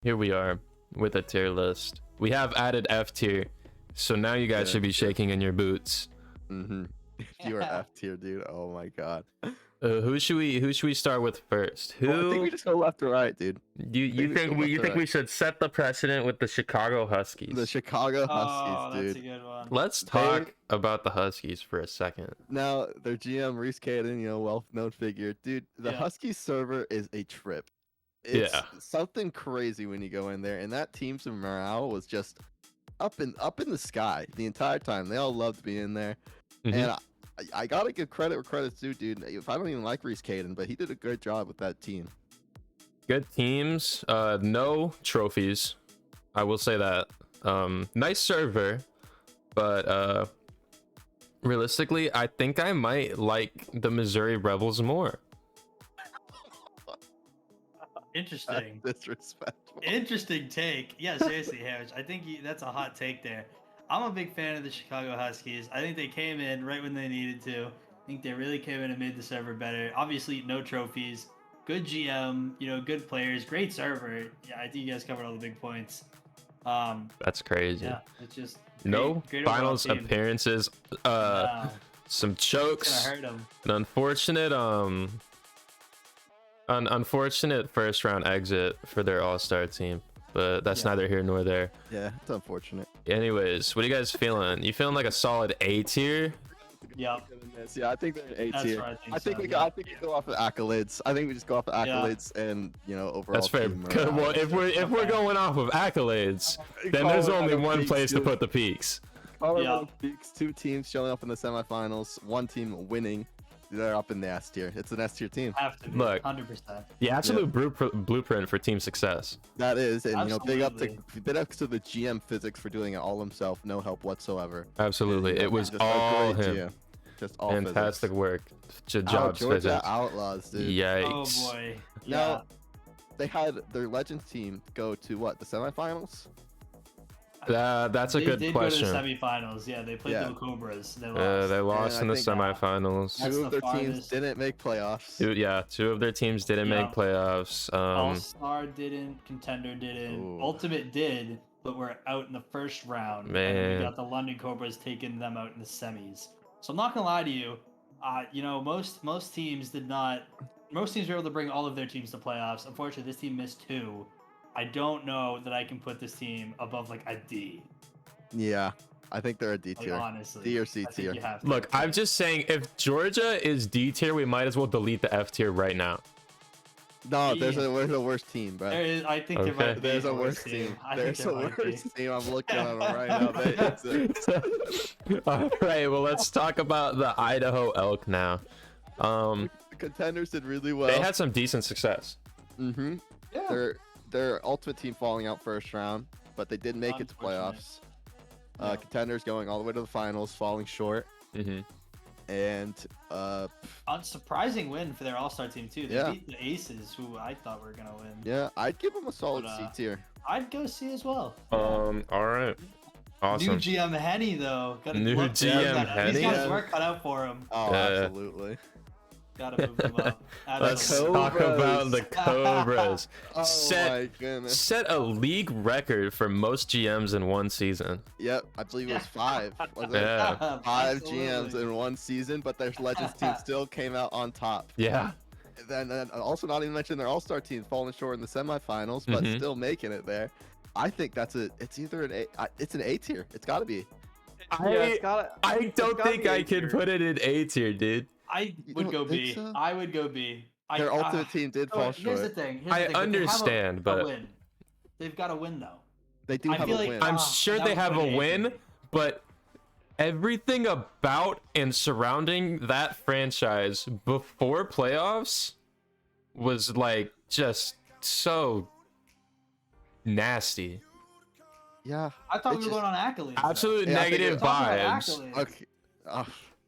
Here we are with a tier list. We have added F tier, so now you guys should be shaking in your boots. If you are F tier, dude, oh my god. Who should we start with first? Who? Well, I think we just go left to right, dude. You think we should set the precedent with the Chicago Huskies? The Chicago Oh, Huskies, that's dude. a good one. Let's talk about the Huskies for a second. Now, their GM, Reese Caden, well-known figure. Dude, the Huskies server is a trip. It's something crazy when you go in there, and that team's morale was just up in the sky the entire time. They all loved being there, and I gotta give credit where credit's due, dude. If I don't even like Reese Caden, but he did a good job with that team. Good teams, no trophies. I will say that. Nice server, but realistically, I think I might like the Missouri Rebels more. Interesting. Disrespectful. Interesting take. Yeah, seriously, Harris. I think that's a hot take there. I'm a big fan of the Chicago Huskies. I think they came in right when they needed to. I think they really came in and made the server better. Obviously, no trophies. Good GM, good players, great server. Yeah, I think you guys covered all the big points. That's crazy. Yeah, it's just great finals appearances. Some chokes. It's gonna hurt them. An unfortunate first round exit for their all-star team, but that's neither here nor there. Yeah, it's unfortunate. Anyways, what are you guys feeling? You feeling like a solid A tier? Yep. Yeah, I think they're an A tier. I think we go off of accolades. I think we just go off of accolades and overall. That's fair. Well, if we're going off of accolades, then there's only one place to put the peaks. Colorado Peaks, 2 teams showing up in the semifinals, 1 team winning. They're up in the S tier. It's an S tier team. Have to be, look, 100%. The absolute blueprint for team success. That is, and big up to the GM physics for doing it all himself, no help whatsoever. Absolutely, it was all him. GM. Just all fantastic physics. work. Jobs Georgia physics. Outlaws, dude. Yikes. Oh boy. Now, they had their Legends team go to what, the semifinals? That's a good question. Go to the semifinals. Yeah, they played the COBRAS. They lost in the semifinals. 2 of their teams didn't make playoffs. 2 of their teams didn't make playoffs. All-Star didn't. Contender didn't. Ooh. Ultimate did, but we're out in the first round. Man. And we got the London Cobras taking them out in the semis. So I'm not gonna lie to you. Most teams did not. Most teams were able to bring all of their teams to playoffs. Unfortunately, this team missed 2. I don't know that I can put this team above like a D. Yeah, I think they're a D tier. Honestly, D or C tier. Look, I'm just saying, if Georgia is D tier, we might as well delete the F tier right now. No, there's a worst team, bro. There is, I think there might be there's a worst team. There's a worst team. I'm looking at them right now. All right, well, let's talk about the Idaho Elk now. The contenders did really well. They had some decent success. Yeah. Their ultimate team falling out first round, but they did make it to playoffs. Contenders going all the way to the finals, falling short. And unsurprising win for their all-star team too. They beat the Aces, who I thought were gonna win. Yeah, I'd give them a solid C tier. I'd go C as well. All right. Awesome. New GM Henny though. New GM Henny. He's got his work cut out for him. Oh, absolutely. Gotta move them up. Let's talk about the COBRAS. My goodness. Set a league record for most GMs in one season. Yep, I believe it was 5. Was it? 5 GMs in one season, but their Legends team still came out on top. Yeah. Then also not even mention their All-Star team falling short in the semifinals, but still making it there. I think it's either an A. It's an A tier. It's got to be. I don't think I can put it in A tier, dude. I would go B. So? I would go B. Their ultimate team did fall short. Here's the thing. I understand, but they've got a win though. They do have a win. I'm sure they have a win, but everything about and surrounding that franchise before playoffs was like just so nasty. Yeah. I thought we were going on accolades. Absolute negative vibes. Okay.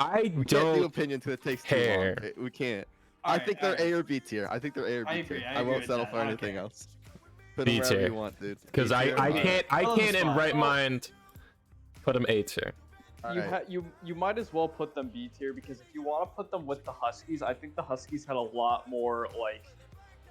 I don't do opinion till it takes care. Too long. We can't. I think they're A or B tier. I think they're A or B tier. I won't settle for anything else. Put B tier. You want, dude. Because I can't in right mind put them A tier. You might as well put them B tier, because if you want to put them with the Huskies, I think the Huskies had a lot more like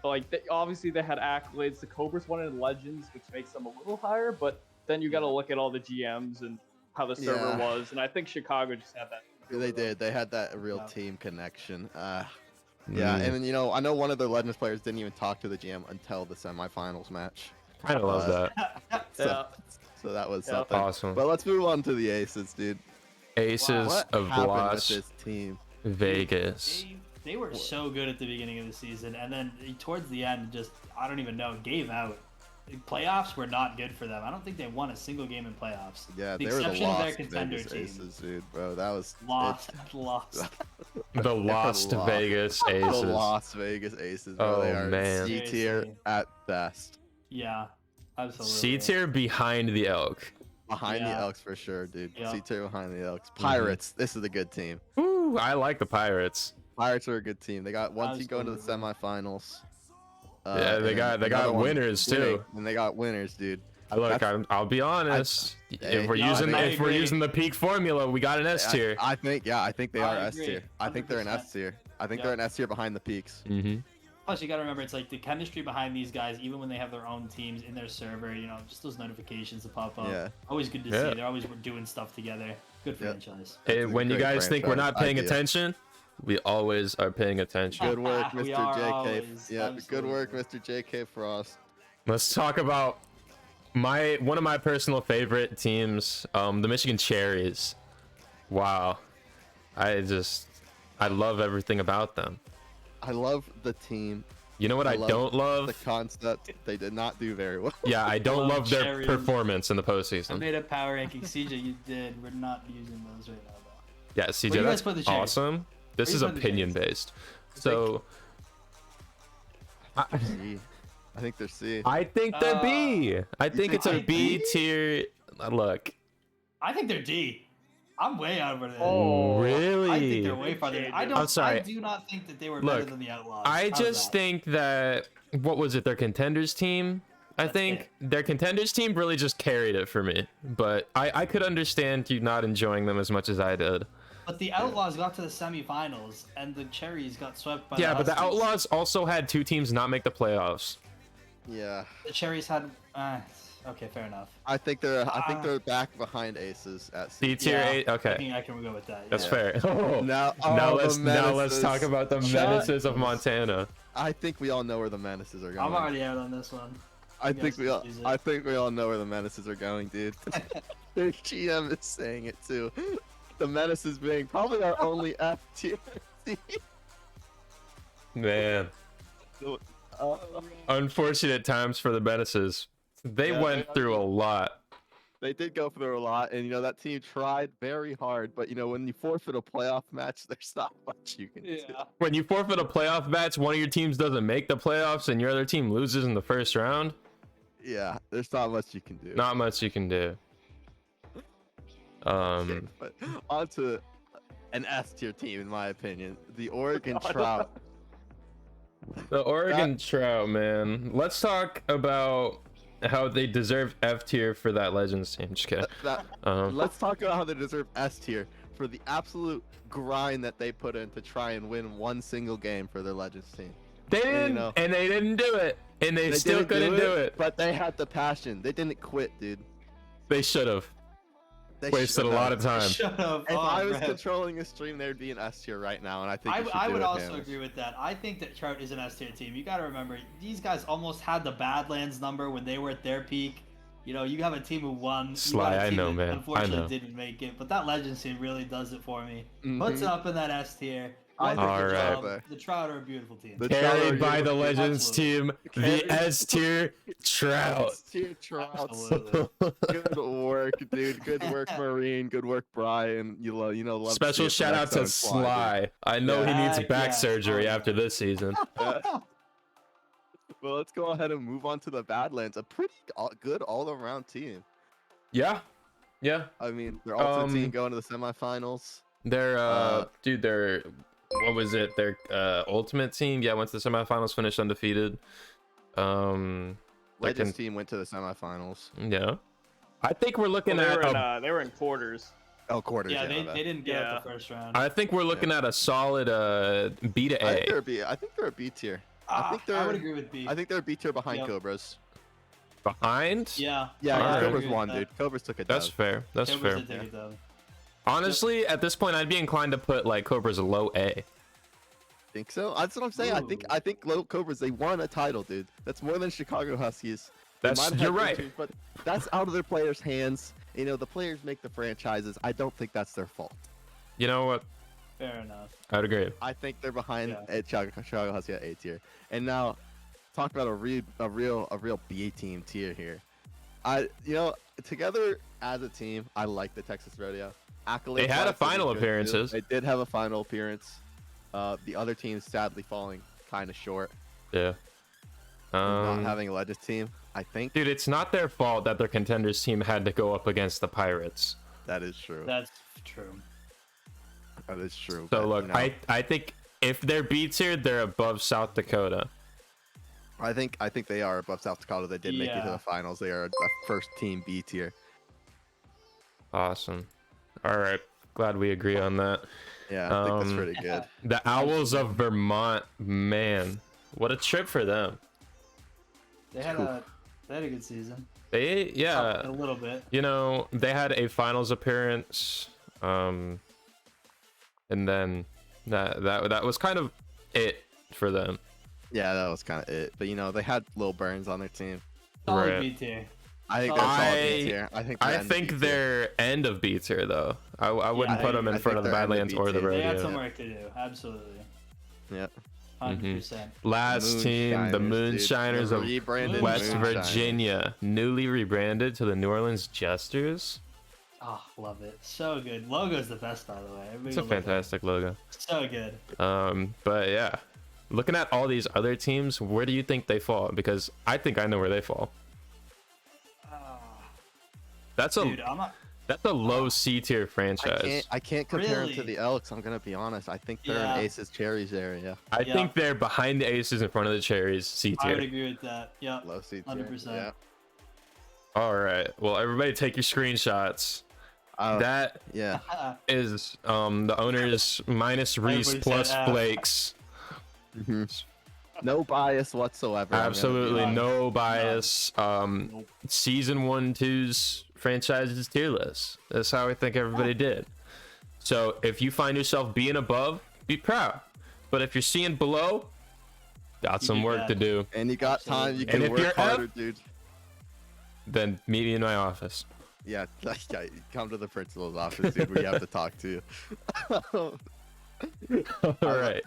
like obviously they had accolades. The Cobras won in Legends, which makes them a little higher, but then you got to look at all the GMs and how the server was, and I think Chicago just had that. They did. They had that real team connection. Yeah, and then, I know one of their Legends players didn't even talk to the GM until the semifinals match. Kind of love that. So that was something. Awesome. But let's move on to the Aces, dude. Aces of Las this team? Vegas. They were so good at the beginning of the season, and then towards the end, just I don't even know, gave out. Playoffs were not good for them. I don't think they won a single game in playoffs. Yeah, the they were the exception of their Las contender Vegas team. Aces, dude, bro. That was Lost. The Las Vegas Aces. The Las Vegas Aces, bro. Oh, They are man. C tier at best. Yeah, absolutely. C tier behind the Elk. Behind the Elks for sure, dude. Yeah. C tier behind the Elks. Pirates. This is a good team. Ooh, I like the Pirates. Pirates are a good team. They got one team going to the semifinals. Yeah, they got winners too. And they got winners, dude. Look, I'll be honest. If we're using the peak formula, we got an S tier. I think they are S tier. I think they're an S tier. I think they're an S tier behind the peaks. Plus, you gotta remember, it's like the chemistry behind these guys, even when they have their own teams in their server, just those notifications that pop up. Yeah. Always good to see. They're always doing stuff together. Good franchise. Hey, when you guys think we're not paying attention, we always are paying attention. Good work, Mr. JK. Always, yeah, absolutely. good work, Mr. JK Frost. Let's talk about one of my personal favorite teams, the Michigan Cherries. Wow. I love everything about them. I love the team. You know what I don't love? The concept. They did not do very well. Yeah, I don't love their Cherries. performance in the I postseason. made a power ranking. CJ, you did. We're not using those right now, though. Yeah, Where do you CJ, guys put the that's Cherries? awesome. This Where is do you put the opinion based. So I think they're C. I think they're B. I think it's a B tier. Look. I think they're D. I'm way over there. Oh, really? I think they're way farther. I'm sorry. I do not think that they were Look, better than the Outlaws. I How's just that? think that what was it? Their contenders team. I think their contenders team really just carried it for me. But I could understand you not enjoying them as much as I did. But the Outlaws got to the semifinals, and the Cherries got swept by. Yeah, but the Huskies. Outlaws also had two teams not make the playoffs. Yeah. The Cherries had. Okay, fair enough. I think they're back behind Aces at C. C tier 8. Okay, I can go with that. that's yeah. fair. Oh. Now let's talk about the Menaces of Montana. I think we all know where the Menaces are going. I'm already out on this one. I think we all know where the Menaces are going, dude. Their GM is saying it too. The Menaces being probably our only F tier team. Man. Unfortunate times for the Menaces. They went through a lot. They did go through a lot, and that team tried very hard. But when you forfeit a playoff match, there's not much you can do. When you forfeit a playoff match, one of your teams doesn't make the playoffs, and your other team loses in the first round. Yeah, there's not much you can do. Not much you can do. But on to an S tier team, in my opinion, the Oregon TROUT. The Oregon Trout, man. Let's talk about how they deserve F tier for that Legends team. Just kidding. Let's talk about how they deserve S tier for the absolute grind that they put in to try and win one single game for their Legends team. They didn't, and they didn't do it, and they still couldn't do it. But they had the passion. They didn't quit, dude. They should have. They wasted a lot of time. Shut up. If I was controlling a stream, there'd be an S tier right now, and I think I would also agree with that. I think that Trout is an S tier team. You got to remember, these guys almost had the Badlands number when they were at their peak. You have a team who won. Sly, I know, man. Unfortunately, didn't make it, but that Legends team really does it for me. Puts it up in that S tier. All right. The Trout are a beautiful team. Carried by the Legends team, the S tier Trout. S tier Trout. Good work, dude. Good work, Marine. Good work, Brian. Love Special shout out to Sly. I know he needs back surgery after this season. Well, let's go ahead and move on to the Badlands. A pretty good all-around team. Yeah. I mean, their ultimate team going to the semifinals. Their what was it? Their ultimate team, went to the semifinals, finished undefeated. Legends team went to the semifinals. Yeah. I think we're looking at they were in quarters. Oh, quarters. Yeah, they didn't get out the first round. I think we're looking at a solid B to A. I think they're a B tier. I would agree with B. I think they're B tier behind Cobras. Behind? Yeah. Yeah, Alright. Cobras won, dude. Cobras took it. That's fair. That's fair. Honestly, at this point, I'd be inclined to put like Cobras low A. Think so? That's what I'm saying. Ooh. I think Little Cobras, they won a title, dude. That's more than Chicago Huskies. You're right. Issues, but that's out of their players' hands. You know, the players make the franchises. I don't think that's their fault. You know what? Fair enough. I'd agree. I think they're behind at Chicago Husky at A tier. And now, talk about a real B team tier here. Together as a team, I like the Texas Rodeo. Accolades they had a final appearances. They did have a final appearance. The other teams sadly falling kind of short. Yeah. Not having a Legends team, I think. Dude, it's not their fault that their contenders team had to go up against the Pirates. That is true. That's true. That is true. So look, I think if they're B tier, they're above South Dakota. I think they are above South Dakota. They did make it to the finals. They are a first team B tier. Awesome. All right. Glad we agree on that. Yeah, I think that's pretty good. The Owls of Vermont, man, what a trip for them. They had a good season. A little bit. You know, they had a finals appearance, and then that was kind of it for them. Yeah, that was kind of it. But you know, they had Lil Burns on their team. Solid B tier. I think they're solid B tier. I think they're end of B tier though. I wouldn't put them in front of the Badlands or the Rodeo. They had some work to do. Absolutely. Yep. 100%. Last team, the Moonshiners of West Virginia, newly rebranded to the New Orleans Jesters. Oh, love it. So good. Logo's the best, by the way. It's a fantastic logo. So good. But yeah, looking at all these other teams, where do you think they fall? Because I think I know where they fall. That's a low C tier franchise. I can't compare them to the Elks. I'm gonna be honest. I think they're in Aces Cherries area. I think they're behind the Aces in front of the Cherries. C tier. I would agree with that. Yeah. Low C tier. 100%. Yeah. All right. Well, everybody, take your screenshots. That is the owners minus Reese plus Flakes. No bias whatsoever. Absolutely no bias. Season 1-2's franchises tier list. That's how I think everybody did. So if you find yourself being above, be proud. But if you're seeing below, got some work to do. And you got time. You can work harder, dude. Then meet me in my office. Yeah, come to the principal's office, dude. We have to talk to you. All right.